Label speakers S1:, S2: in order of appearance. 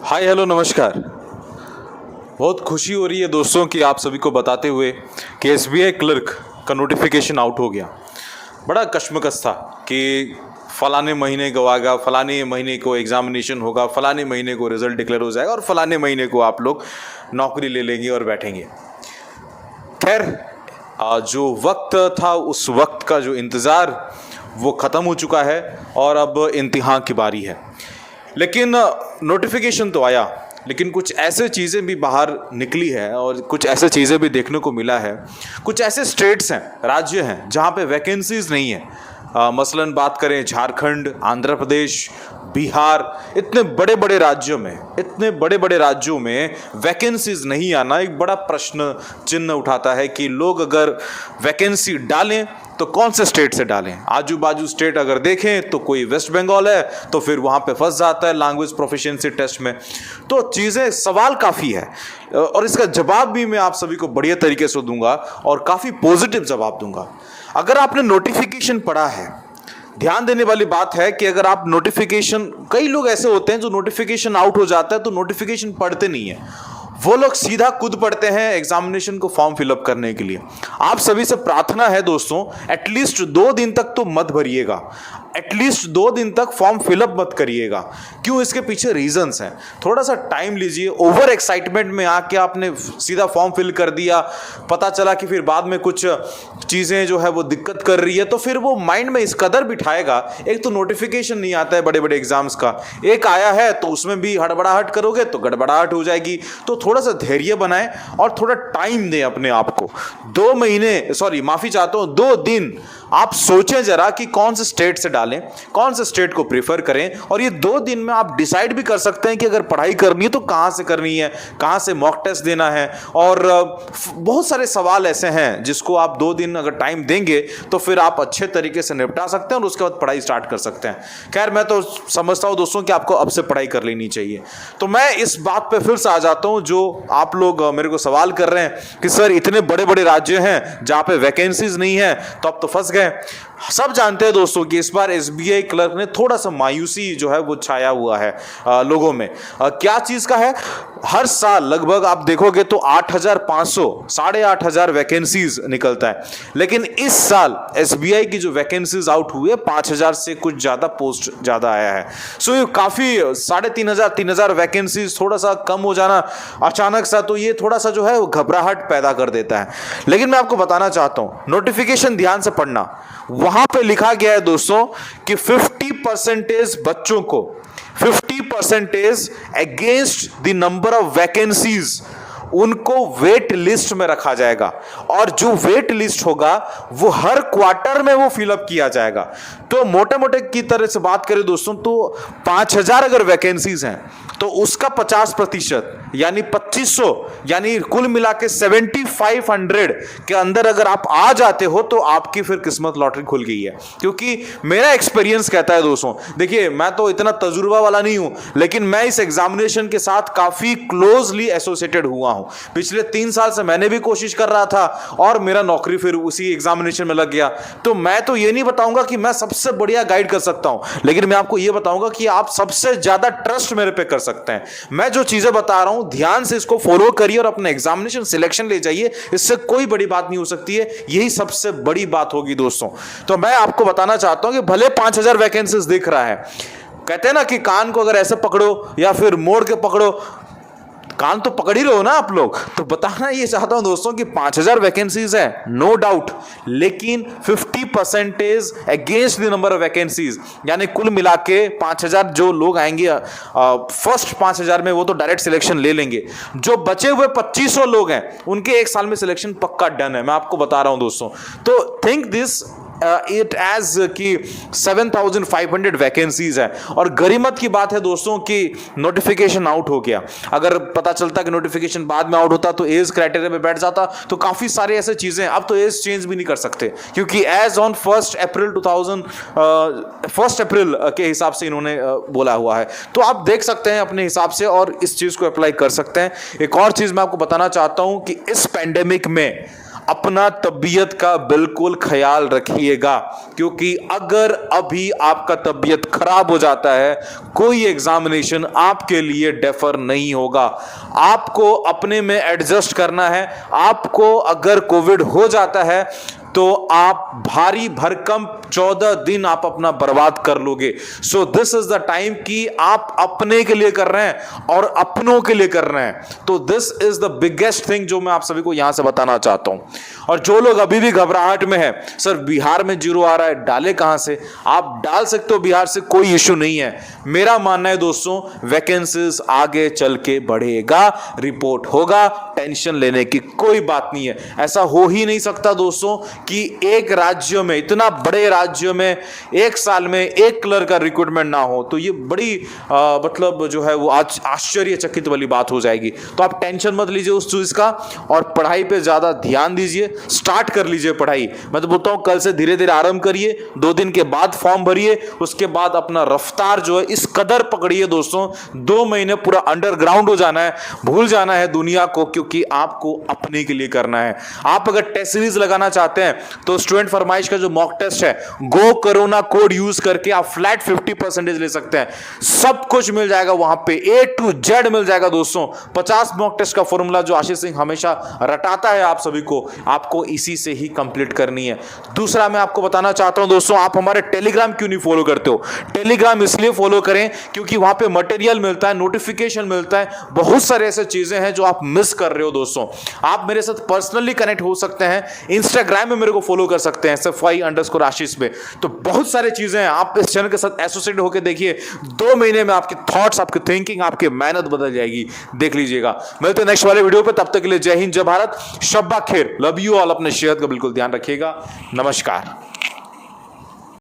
S1: Hi hello नमस्कार। बहुत खुशी हो रही है दोस्तों कि आप सभी को बताते हुए कि एसबीआई क्लर्क का नोटिफिकेशन आउट हो गया। बड़ा कश्मकश था कि फलाने महीने को आएगा, फलाने महीने को एग्जामिनेशन होगा, फलाने महीने को रिजल्ट डिक्लेयर हो जाएगा और फलाने महीने को आप लोग नौकरी ले लेंगे और बैठेंगे। खैर, जो वक्त था उस वक्त का जो इंतज़ार वो ख़त्म हो चुका है और अब इम्तिहान की बारी है। लेकिन नोटिफिकेशन तो आया, लेकिन कुछ ऐसे चीज़ें भी बाहर निकली है और कुछ ऐसे चीज़ें भी देखने को मिला है। कुछ ऐसे स्टेट्स हैं, राज्य हैं जहाँ पे वैकेंसीज नहीं है। मसलन बात करें झारखंड, आंध्र प्रदेश, बिहार, इतने बड़े बड़े राज्यों में वैकेंसीज नहीं आना एक बड़ा प्रश्न चिन्ह उठाता है कि लोग अगर वैकेंसी डालें तो कौन से स्टेट से डालें। आजू बाजू स्टेट अगर देखें तो कोई वेस्ट बंगाल है तो फिर वहाँ पे फंस जाता है लैंग्वेज प्रोफिशिएंसी टेस्ट में। तो चीज़ें सवाल काफ़ी है और इसका जवाब भी मैं आप सभी को बढ़िया तरीके से दूंगा और काफ़ी पॉजिटिव जवाब दूंगा। अगर आपने नोटिफिकेशन पढ़ा है, ध्यान देने वाली बात है कि अगर आप नोटिफिकेशन, कई लोग ऐसे होते हैं जो नोटिफिकेशन आउट हो जाता है तो नोटिफिकेशन पढ़ते नहीं है, वो लोग सीधा कूद पड़ते हैं एग्जामिनेशन को फॉर्म फिलअप करने के लिए। आप सभी से प्रार्थना है दोस्तों, एटलीस्ट 2 दिन तक तो मत भरिएगा, एटलीस्ट 2 दिन तक फॉर्म फिलअप मत करिएगा। क्यों? इसके पीछे रीजंस हैं। थोड़ा सा टाइम लीजिए। ओवर एक्साइटमेंट में आके आपने सीधा फॉर्म फिल कर दिया, पता चला कि फिर बाद में कुछ चीज़ें जो है वो दिक्कत कर रही है, तो फिर वो माइंड में इस कदर बिठाएगा। एक तो नोटिफिकेशन नहीं आता है बड़े बड़े एग्जाम्स का, एक आया है तो उसमें भी हड़बड़ाहट करोगे तो गड़बड़ाहट हो जाएगी। तो थोड़ा सा धैर्य बनाएं और थोड़ा टाइम दें अपने आप को। 2 महीने, सॉरी माफी चाहता हूं, 2 दिन आप सोचें जरा कि कौन से स्टेट से डालें, कौन से स्टेट को प्रीफर करें। और ये 2 दिन में आप डिसाइड भी कर सकते हैं कि अगर पढ़ाई करनी है तो कहां से करनी है, कहां से मॉक टेस्ट देना है। और बहुत सारे सवाल ऐसे हैं जिसको आप 2 दिन अगर टाइम देंगे तो फिर आप अच्छे तरीके से निपटा सकते हैं और उसके बाद पढ़ाई स्टार्ट कर सकते हैं। खैर, मैं तो समझता हूं दोस्तों कि आपको अब से पढ़ाई कर लेनी चाहिए। तो मैं इस बात पे फिर से आ जाता हूं, जो आप लोग मेरे को सवाल कर रहे हैं कि सर इतने बड़े बड़े राज्य हैं जहां पे वैकेंसीज नहीं है तो अब तो फंस गए। सब जानते हैं दोस्तों कि इस बार एसबीआई क्लर्क ने थोड़ा सा मायूसी जो है वो छाया हुआ है लोगों में। क्या चीज का है? हर साल लगभग आप देखोगे तो 8,500, 8,500 वैकेंसीज निकलता है, लेकिन इस साल एसबीआई की जो वैकेंसीज आउट हुई है 5,000 से कुछ ज्यादा पोस्ट ज्यादा आया है। सो ये काफी 3,500 वैकेंसीज थोड़ा सा कम हो जाना अचानक सा, तो ये थोड़ा सा जो है वो घबराहट पैदा कर देता है। लेकिन मैं आपको बताना चाहता हूं, नोटिफिकेशन ध्यान से पढ़ना, वहां पे लिखा गया है दोस्तों कि 50% बच्चों को 50% against the number of vacancies उनको वेट लिस्ट में रखा जाएगा। और जो वेट लिस्ट होगा वो हर क्वार्टर में वो फिलअप किया जाएगा। तो मोटे मोटे की तरह से बात करें दोस्तों तो 5,000 अगर वैकेंसीज हैं तो उसका 50% यानी 2,500, यानी कुल मिला के 7,500 के अंदर अगर आप आ जाते हो तो आपकी फिर किस्मत लॉटरी खुल गई है। क्योंकि मेरा एक्सपीरियंस कहता है दोस्तों, देखिए मैं तो इतना तजुर्बा वाला नहीं हूं, लेकिन मैं इस एग्जामिनेशन के साथ काफी क्लोजली एसोसिएटेड हुआ हूं। पिछले 3 साल से मैंने भी कोशिश कर रहा था और मेरा नौकरी फिर उसी एग्जामिनेशन में लग गया। तो मैं तो ये नहीं बताऊंगा कि मैं सबसे बढ़िया गाइड कर सकता हूं, लेकिन मैं आपको ये बताऊंगा कि आप सबसे ज्यादा ट्रस्ट मेरे पे कर सकते हैं। मैं जो चीजें बता रहा हूं ध्यान से इसको फॉलो करिए और अपना एग्जामिनेशन सिलेक्शन ले जाइए। इससे कोई बड़ी बात नहीं हो सकती है, यही सबसे बड़ी बात होगी दोस्तों। तो मैं आपको बताना चाहता हूं कि भले 5,000 वैकेंसीज दिख रहा है, कहते हैं ना कि कान को अगर ऐसे पकड़ो या फिर मोड़ के पकड़ो, कान तो पकड़ ही रहे हो ना आप लोग। तो बताना ये चाहता हूं दोस्तों कि 5,000 वैकेंसीज है, नो डाउट, लेकिन 50% against the number of vacancies, यानी कुल मिला के 5,000 जो लोग आएंगे फर्स्ट 5,000 में वो तो डायरेक्ट सिलेक्शन ले लेंगे। जो बचे हुए 2,500 लोग हैं उनके 1 साल में सिलेक्शन पक्का डन है, मैं आपको बता रहा हूं दोस्तों। तो थिंक दिस इट एज कि 7,500 वैकेंसीज है। और गरिमत की बात है दोस्तों कि नोटिफिकेशन आउट हो गया। अगर पता चलता कि नोटिफिकेशन बाद में आउट होता तो एज क्राइटेरिया में बैठ जाता, तो काफी सारे ऐसे चीजें, अब तो एज चेंज भी नहीं कर सकते क्योंकि एज ऑन 1 अप्रैल के हिसाब से इन्होंने बोला हुआ है। तो आप देख सकते हैं अपने हिसाब से और इस चीज को अप्लाई कर सकते हैं। एक और चीज मैं आपको बताना चाहता हूं कि इस पैंडेमिक में अपना तबीयत का बिल्कुल ख्याल रखिएगा, क्योंकि अगर अभी आपका तबीयत खराब हो जाता है, कोई एग्जामिनेशन आपके लिए डेफर नहीं होगा। आपको अपने में एडजस्ट करना है। आपको अगर कोविड हो जाता है तो आप भारी भरकम 14 दिन आप अपना बर्बाद कर लोगे। So this is the time कि आप अपने के लिए कर रहे हैं और अपनों के लिए कर रहे हैं। तो this is the biggest thing जो मैं आप सभी को यहां से बताना चाहता हूं। और जो लोग अभी भी घबराहट में है, सर बिहार में 0 आ रहा है, डाले कहां से? आप डाल सकते हो बिहार से, कोई इश्यू नहीं है। मेरा मानना है दोस्तों, वैकेंसीज आगे चल के बढ़ेगा, रिपोर्ट होगा, टेंशन लेने की कोई बात नहीं है। ऐसा हो ही नहीं सकता दोस्तों कि एक राज्य में, इतना बड़े राज्य में, एक साल में एक क्लर्क का रिक्रूटमेंट ना हो। तो ये बड़ी मतलब जो है वो आज आश्चर्यचकित वाली बात हो जाएगी। तो आप टेंशन मत लीजिए उस चीज का, और पढ़ाई पे ज्यादा ध्यान दीजिए। स्टार्ट कर लीजिए पढ़ाई। मैं तो बोलता हूं कल से धीरे धीरे आरंभ करिए, 2 दिन के बाद फॉर्म भरिए, उसके बाद अपना रफ्तार जो है इस कदर पकड़िए दोस्तों, 2 महीने पूरा अंडरग्राउंड हो जाना है, भूल जाना है दुनिया को, क्योंकि आपको अपने के लिए करना है। आप अगर टेस्ट सीरीज लगाना चाहते हैं तो स्टूडेंट फरमाइश का जो मॉक टेस्ट है, गो कोरोना कोड यूज करके आप फ्लैट 50% ले सकते हैं। सब कुछ मिल जाएगा वहां पे, A to Z मिल जाएगा दोस्तों। 50 मॉक टेस्ट का फॉर्मूला जो आशीष सिंह हमेशा रटाता है आप सभी को, आपको इसी से ही कंप्लीट करनी है। दूसरा मैं आपको बताना चाहता हूं दोस्तों, आप हमारे टेलीग्राम क्यों नहीं फॉलो करते हो? टेलीग्राम इसलिए फॉलो करें क्योंकि वहां पे मटेरियल मिलता है, नोटिफिकेशन मिलता है, बहुत सारे ऐसे चीजें हैं जो आप मिस कर रहे हो दोस्तों। आप मेरे साथ पर्सनली कनेक्ट हो सकते हैं, इंस्टाग्राम में मेरे को फॉलो कर सकते हैं SFY_आशीष में। तो बहुत सारी चीजें हैं, आप इस चैनल के साथ एसोसिएट होकर देखिए, 2 महीने में आपके थॉट्स, आपकी थिंकिंग, आपकी मेहनत बदल जाएगी। देख लीजिएगा। मिलते हैं नेक्स्ट वाले वीडियो पे, तब तक के लिए जय हिंद, जय भारत, शब्बा खैर, लव यू ऑल। अपने सेहत का बिल्कुल ध्यान रखिएगा। नमस्कार।